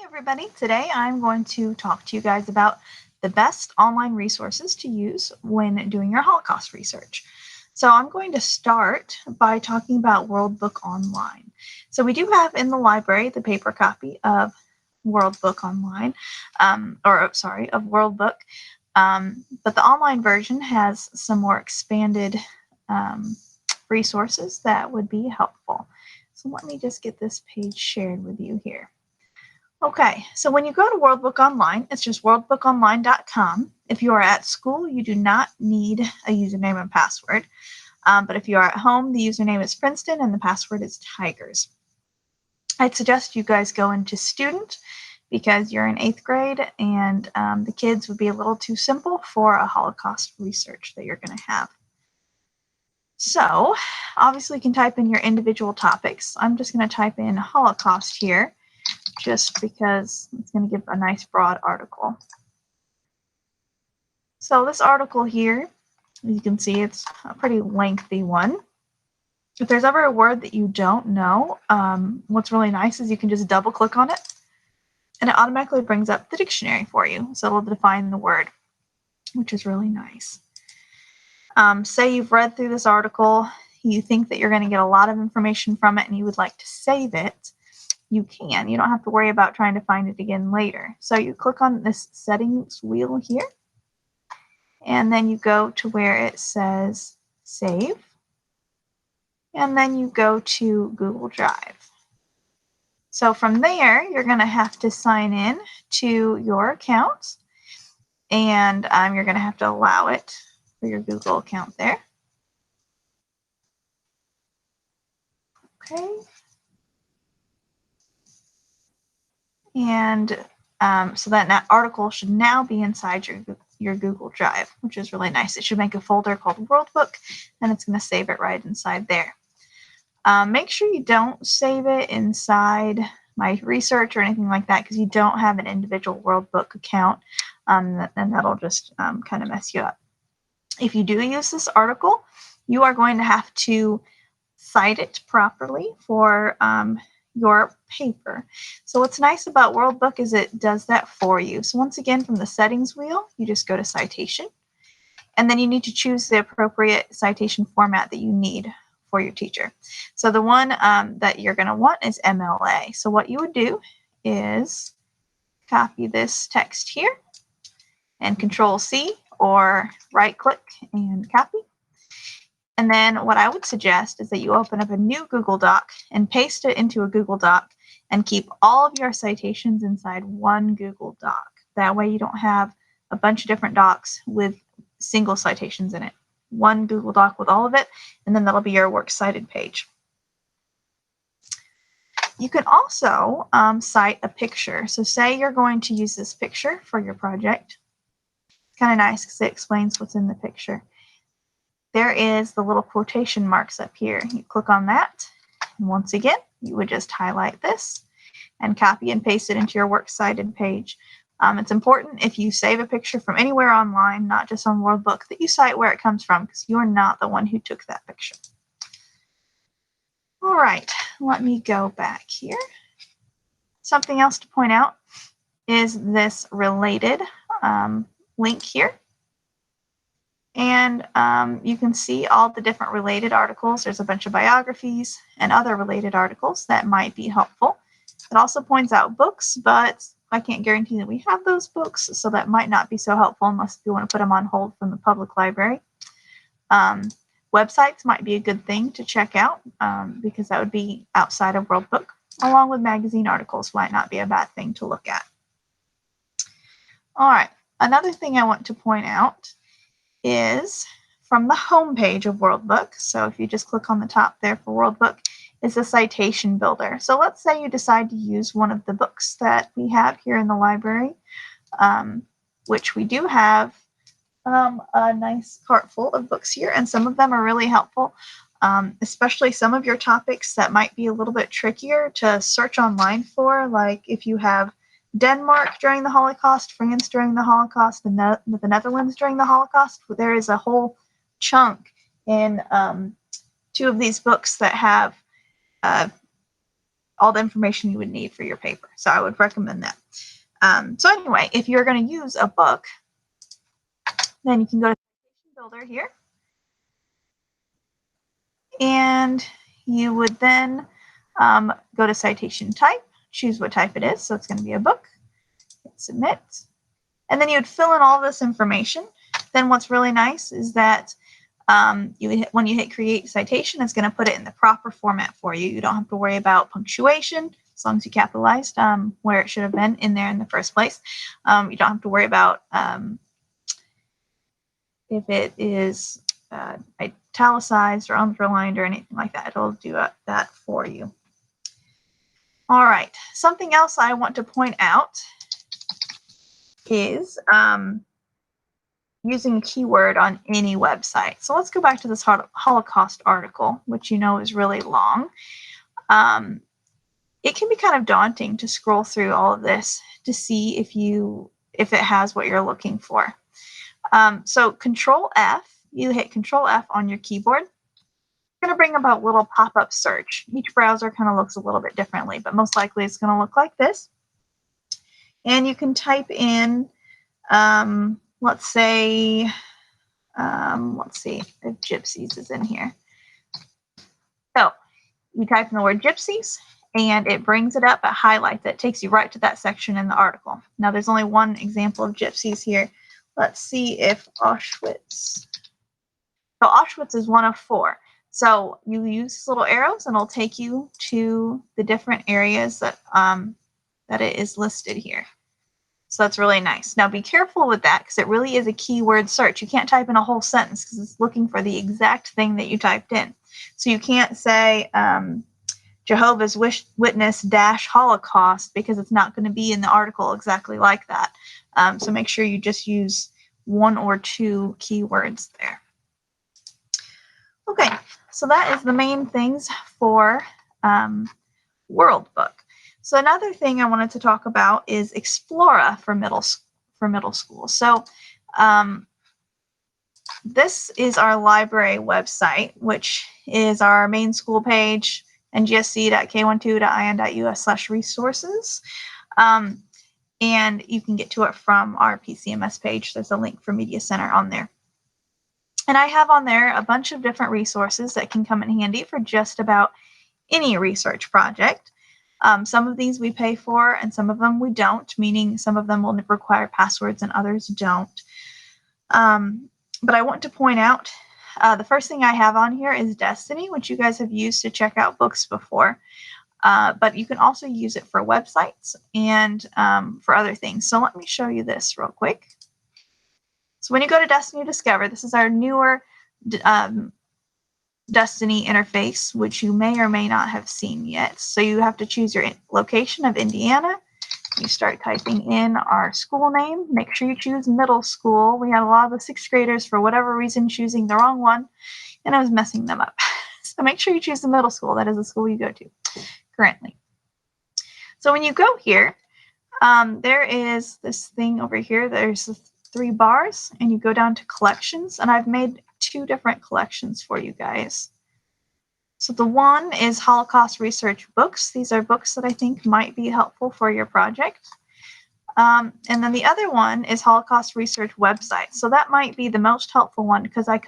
Everybody. Today I'm going to talk to you guys about the best online resources to use when doing your Holocaust research. So I'm going to start by talking about World Book Online. So we do have in the library the paper copy of World Book Online, of World Book, but the online version has some more expanded resources that would be helpful. So let me just get this page shared with you here. Okay, so when you go to World Book Online, it's just worldbookonline.com. If you are at school, you do not need a username and password. But if you are at home, the username is Princeton and the password is Tigers. I'd suggest you guys go into student because you're in 8th grade and the kids would be a little too simple for a Holocaust research that you're going to have. So obviously you can type in your individual topics. I'm just going to type in Holocaust here, just because it's going to give a nice broad article. So this article here, as you can see, it's a pretty lengthy one. If there's ever a word that you don't know, what's really nice is you can just double click on it and it automatically brings up the dictionary for you. So it'll define the word, which is really nice. Say you've read through this article, you think that you're going to get a lot of information from it and you would like to save it. You can. You don't have to worry about trying to find it again later. So you click on this settings wheel here, and then you go to where it says save, and then you go to Google Drive. So from there, you're going to have to sign in to your account, and you're going to have to allow it for your Google account there. Okay. And so that article should now be inside your Google Drive, which is really nice. It should make a folder called World Book, and it's going to save it right inside there. Make sure you don't save it inside My Research or anything like that, because you don't have an individual World Book account, and that'll just kind of mess you up. If you do use this article, you are going to have to cite it properly for your paper. So what's nice about World Book is it does that for you. So once again, from the settings wheel, you just go to citation, and then you need to choose the appropriate citation format that you need for your teacher. So the one that you're going to want is MLA. So what you would do is copy this text here and Control-C or right-click and copy. And then what I would suggest is that you open up a new Google Doc and paste it into a Google Doc and keep all of your citations inside one Google Doc. That way you don't have a bunch of different docs with single citations in it. One Google Doc with all of it, and then that'll be your works cited page. You can also cite a picture. So say you're going to use this picture for your project. It's kind of nice because it explains what's in the picture. There is the little quotation marks up here. You click on that, and once again, you would just highlight this and copy and paste it into your works cited page. It's important if you save a picture from anywhere online, not just on World Book, that you cite where it comes from, because you're not the one who took that picture. All right, let me go back here. Something else to point out is this related link here. And you can see all the different related articles. There's a bunch of biographies and other related articles that might be helpful. It also points out books, but I can't guarantee that we have those books, so that might not be so helpful unless you want to put them on hold from the public library. Websites might be a good thing to check out because that would be outside of World Book, along with magazine articles might not be a bad thing to look at. All right, another thing I want to point out is from the home page of World Book. So if you just click on the top there for World Book, is a citation builder. So let's say you decide to use one of the books that we have here in the library, which we do have a nice cart full of books here, and some of them are really helpful, especially some of your topics that might be a little bit trickier to search online for, like if you have Denmark during the Holocaust, France during the Holocaust, and the Netherlands during the Holocaust. There is a whole chunk in two of these books that have all the information you would need for your paper. So I would recommend that. So anyway, if you're going to use a book, then you can go to Citation Builder here. And you would then go to citation type, choose what type it is. So it's going to be a book. Hit submit. And then you would fill in all this information. Then what's really nice is that when you hit create citation, it's going to put it in the proper format for you. You don't have to worry about punctuation, as long as you capitalized where it should have been in there in the first place. You don't have to worry about if it is italicized or underlined or anything like that. It'll do that for you. All right. Something else I want to point out is using a keyword on any website. So let's go back to this Holocaust article, which you know is really long. It can be kind of daunting to scroll through all of this to see if it has what you're looking for. So Control F, you hit Control F on your keyboard. It's going to bring about a little pop-up search. Each browser kind of looks a little bit differently, but most likely it's going to look like this. And you can type in, let's see if gypsies is in here. So you type in the word gypsies, and it brings it up, it highlights it, takes you right to that section in the article. Now there's only one example of gypsies here. Let's see if Auschwitz. So Auschwitz is one of 4. So you use little arrows, and it'll take you to the different areas that that it is listed here. So that's really nice. Now be careful with that, because it really is a keyword search. You can't type in a whole sentence because it's looking for the exact thing that you typed in. So you can't say Jehovah's Witness - Holocaust, because it's not going to be in the article exactly like that. So make sure you just use 1 or 2 keywords there. Okay, so that is the main things for World Book. So another thing I wanted to talk about is Explora for middle school. So this is our library website, which is our main school page, ngsc.k12.in.us/resources. And you can get to it from our PCMS page. There's a link for Media Center on there. And I have on there a bunch of different resources that can come in handy for just about any research project. Some of these we pay for, and some of them we don't, meaning some of them will require passwords and others don't. But I want to point out, the first thing I have on here is Destiny, which you guys have used to check out books before. But you can also use it for websites and for other things. So let me show you this real quick. So when you go to Destiny Discover, this is our newer Destiny interface, which you may or may not have seen yet. So you have to choose your location of Indiana. You start typing in our school name. Make sure you choose middle school. We had a lot of the 6th graders, for whatever reason, choosing the wrong one, and I was messing them up. So make sure you choose the middle school. That is the school you go to currently. So when you go here, there is this thing over here. There's 3 bars, and you go down to collections, and I've made 2 different collections for you guys. So the one is Holocaust research books. These are books that I think might be helpful for your project. And then the other one is Holocaust research websites. So that might be the most helpful one, because I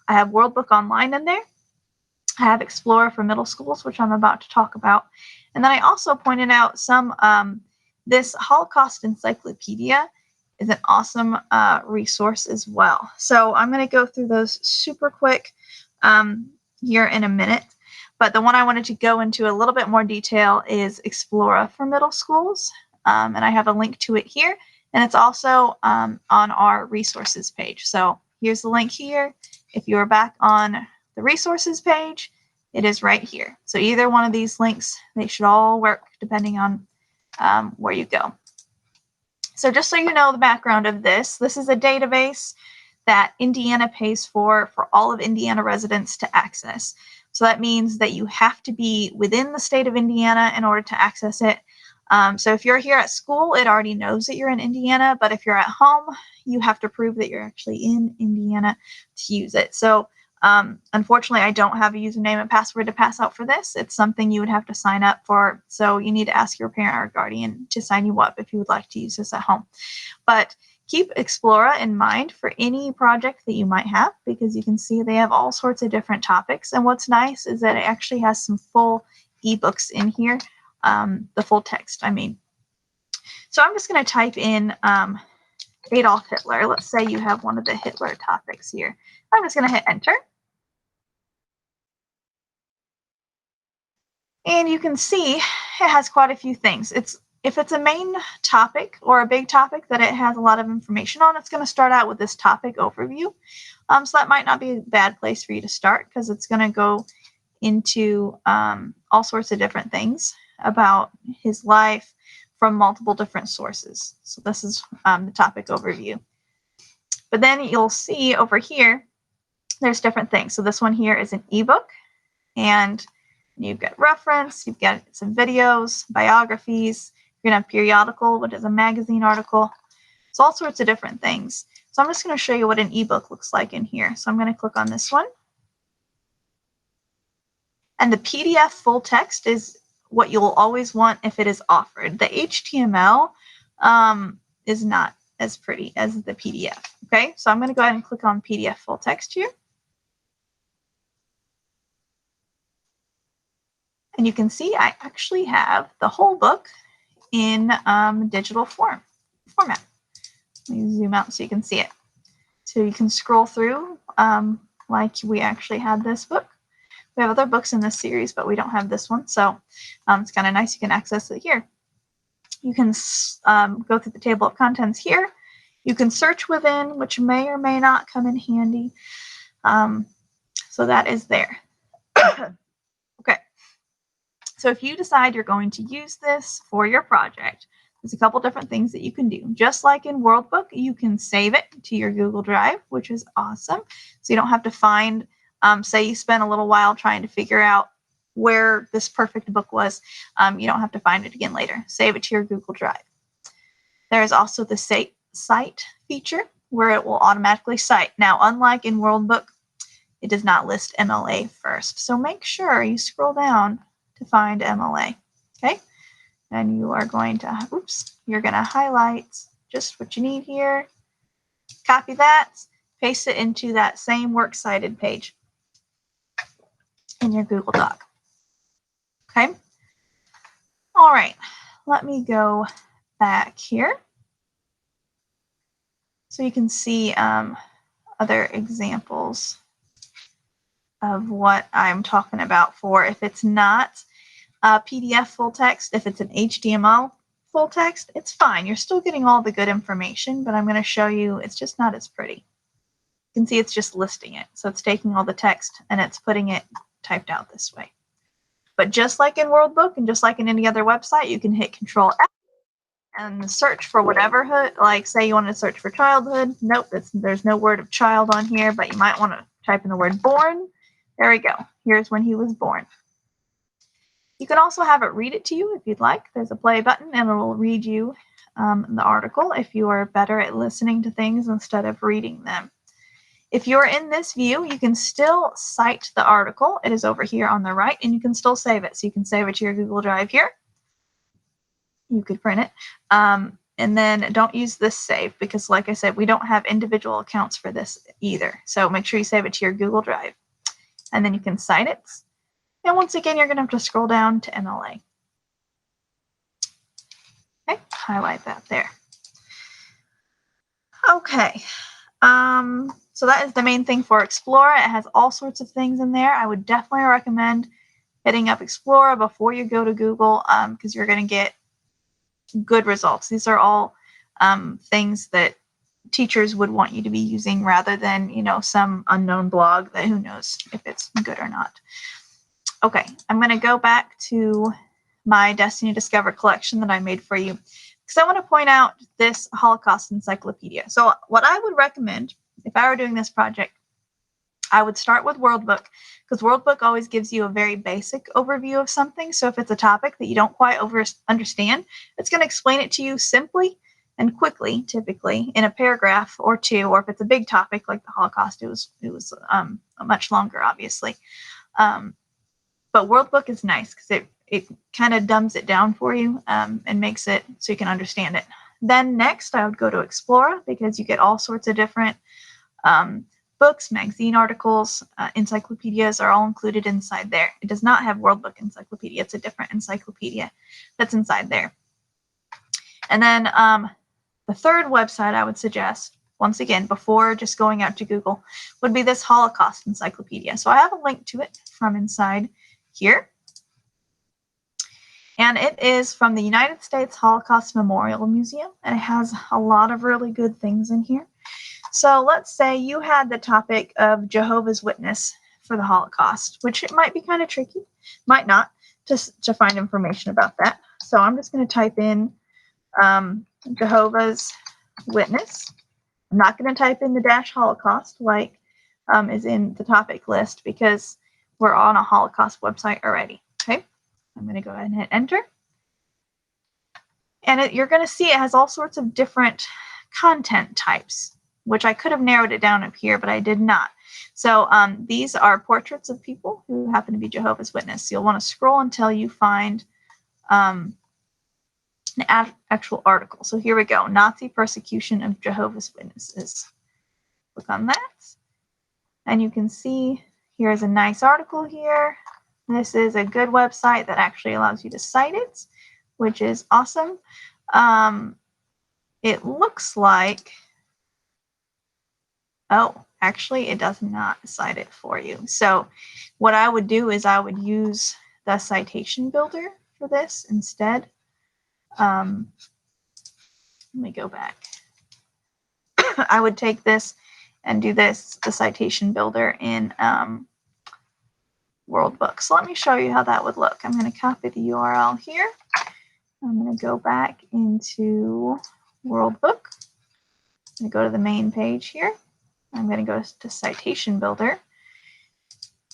have World Book Online in there. I have Explora for middle schools, which I'm about to talk about. And then I also pointed out this Holocaust Encyclopedia is an awesome resource as well. So I'm going to go through those super quick here in a minute. But the one I wanted to go into a little bit more detail is Explora for middle schools. And I have a link to it here. And it's also on our resources page. So here's the link here. If you are back on the resources page, it is right here. So either one of these links, they should all work depending on where you go. So just so you know the background of this is a database that Indiana pays for all of Indiana residents to access. So that means that you have to be within the state of Indiana in order to access it. So if you're here at school, it already knows that you're in Indiana, but if you're at home, you have to prove that you're actually in Indiana to use it. So Unfortunately, I don't have a username and password to pass out for this. It's something you would have to sign up for. So you need to ask your parent or guardian to sign you up if you would like to use this at home. But keep Explora in mind for any project that you might have, because you can see they have all sorts of different topics. And what's nice is that it actually has some full ebooks in here, the full text, I mean. So I'm just going to type in Adolf Hitler. Let's say you have one of the Hitler topics here. I'm just going to hit enter. And you can see it has quite a few things. If it's a main topic or a big topic that it has a lot of information on, it's going to start out with this topic overview. So that might not be a bad place for you to start, because it's going to go into all sorts of different things about his life from multiple different sources. So this is the topic overview. But then you'll see over here, there's different things. So this one here is an ebook, and you've got reference, you've got some videos, biographies, you're going to have periodical, which is a magazine article. It's all sorts of different things. So I'm just going to show you what an ebook looks like in here. So I'm going to click on this one. And the PDF full text is what you'll always want if it is offered. The HTML is not as pretty as the PDF. Okay, so I'm going to go ahead and click on PDF full text here. And you can see I actually have the whole book in digital format. Let me zoom out so you can see it. So you can scroll through like we actually had this book. We have other books in this series, but we don't have this one. So it's kind of nice. You can access it here. You can go through the table of contents here. You can search within, which may or may not come in handy. So that is there. Okay. So if you decide you're going to use this for your project, there's a couple different things that you can do. Just like in Worldbook, you can save it to your Google Drive, which is awesome. So you don't have to find, say you spent a little while trying to figure out where this perfect book was. You don't have to find it again later. Save it to your Google Drive. There is also the cite feature, where it will automatically cite. Now, unlike in Worldbook, it does not list MLA first. So make sure you scroll down to find MLA. Okay. And you are going to, you're going to highlight just what you need here. Copy that, paste it into that same works cited page in your Google Doc. Okay. All right. Let me go back here so you can see other examples of what I'm talking about for if it's not PDF full text. If it's an HTML full text, it's fine. You're still getting all the good information, but I'm going to show you it's just not as pretty. You can see it's just listing it. So it's taking all the text and it's putting it typed out this way. But just like in Worldbook and just like in any other website, you can hit Control F and search for whatever hood. Like say you want to search for childhood. Nope, there's no word of child on here, but you might want to type in the word born. There we go. Here's when he was born. You can also have it read it to you if you'd like. There's a play button and it will read you the article if you are better at listening to things instead of reading them. If you're in this view, you can still cite the article. It is over here on the right, and you can still save it. So you can save it to your Google Drive here. You could print it. And then don't use this save because, like I said, we don't have individual accounts for this either. So make sure you save it to your Google Drive. And then you can cite it. And once again, you're going to have to scroll down to MLA. Okay, highlight that there. Okay. So that is the main thing for Explora. It has all sorts of things in there. I would definitely recommend hitting up Explora before you go to Google because you're going to get good results. These are all things that teachers would want you to be using rather than, you know, some unknown blog that who knows if it's good or not. Okay, I'm going to go back to my Destiny Discover collection that I made for you because I want to point out this Holocaust encyclopedia. So what I would recommend if I were doing this project, I would start with Worldbook because Worldbook always gives you a very basic overview of something. So if it's a topic that you don't quite understand, it's going to explain it to you simply and quickly, typically in a paragraph or two, or if it's a big topic like the Holocaust, it was much longer, obviously. But World Book is nice because it kind of dumbs it down for you and makes it so you can understand it. Then next, I would go to Explora because you get all sorts of different books, magazine articles, encyclopedias are all included inside there. It does not have World Book Encyclopedia. It's a different encyclopedia that's inside there. And then the third website I would suggest, once again, before just going out to Google, would be this Holocaust Encyclopedia. So I have a link to it from inside here. And it is from the United States Holocaust Memorial Museum, and it has a lot of really good things in here. So let's say you had the topic of Jehovah's Witness for the Holocaust, which it might be kind of tricky, might not, to find information about that. So I'm just going to type in Jehovah's Witness. I'm not going to type in the -Holocaust like is in the topic list because we're on a Holocaust website already. Okay, I'm going to go ahead and hit enter. And you're going to see it has all sorts of different content types, which I could have narrowed it down up here, but I did not. So these are portraits of people who happen to be Jehovah's Witness. You'll want to scroll until you find an actual article. So here we go, Nazi persecution of Jehovah's Witnesses. Click on that. And you can see here's a nice article here. This is a good website that actually allows you to cite it, which is awesome. It looks like, oh, actually it does not cite it for you. So what I would do is I would use the citation builder for this instead. Let me go back. I would take this and do this, the citation builder in World Book. So let me show you how that would look. I'm going to copy the URL here. I'm going to go back into World Book. I'm going to go to the main page here. I'm going to go to Citation Builder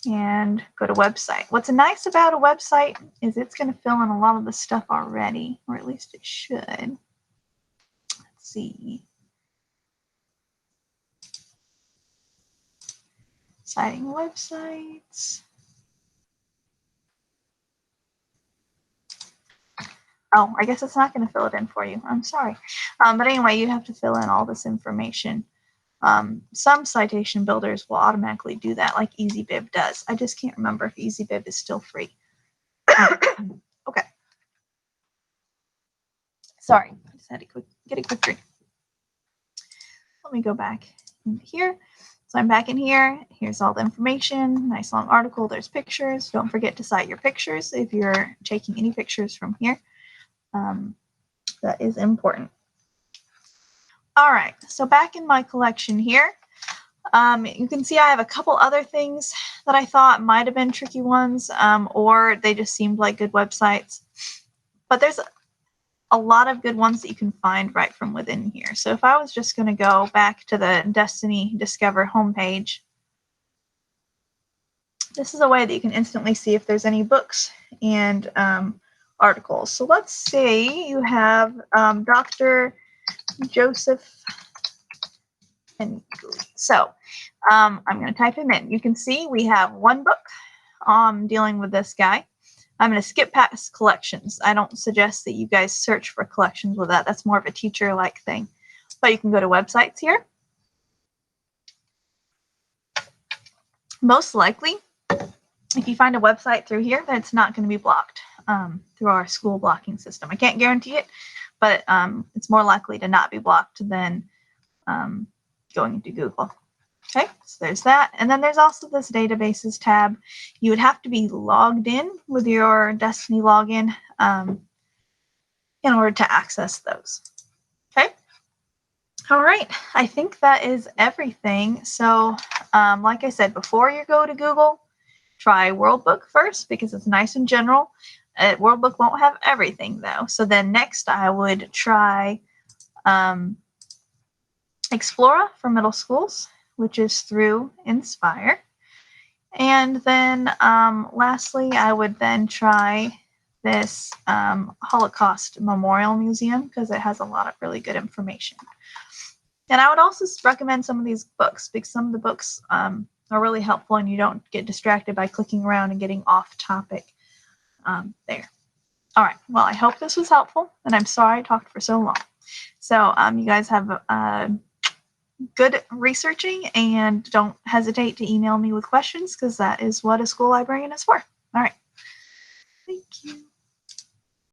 and go to Website. What's nice about a website is it's going to fill in a lot of the stuff already, or at least it should. Let's see. Citing websites. Oh, I guess it's not going to fill it in for you. I'm sorry. But anyway, you have to fill in all this information. Some citation builders will automatically do that, like EasyBib does. I just can't remember if EasyBib is still free. Okay. Sorry, I just had to get a quick drink. Let me go back in here. So I'm back in here. Here's all the information. Nice long article. There's pictures. Don't forget to cite your pictures if you're taking any pictures from here. That is important. All right, so back in my collection here, you can see I have a couple other things that I thought might have been tricky ones, or they just seemed like good websites. But there's a lot of good ones that you can find right from within here. So if I was just going to go back to the Destiny Discover homepage, this is a way that you can instantly see if there's any books and articles. So let's say you have Dr. Joseph and so I'm going to type him in. You can see we have one book dealing with this guy. I'm going to skip past collections. I don't suggest that you guys search for collections with that. That's more of a teacher-like thing. But you can go to websites here. Most likely, if you find a website through here, then it's not going to be blocked through our school blocking system. I can't guarantee it, but it's more likely to not be blocked than going into Google. Okay, so there's that. And then there's also this databases tab. You would have to be logged in with your Destiny login in order to access those. Okay. All right, I think that is everything. So like I said, before you go to Google, try World Book first because it's nice and general. World Book won't have everything though. So then next I would try Explora for middle schools, which is through Inspire. And then lastly, I would then try this Holocaust Memorial Museum because it has a lot of really good information. And I would also recommend some of these books because some of the books are really helpful and you don't get distracted by clicking around and getting off topic there. All right. Well, I hope this was helpful, and I'm sorry I talked for so long. So you guys have good researching, and don't hesitate to email me with questions because that is what a school librarian is for. All right. Thank you.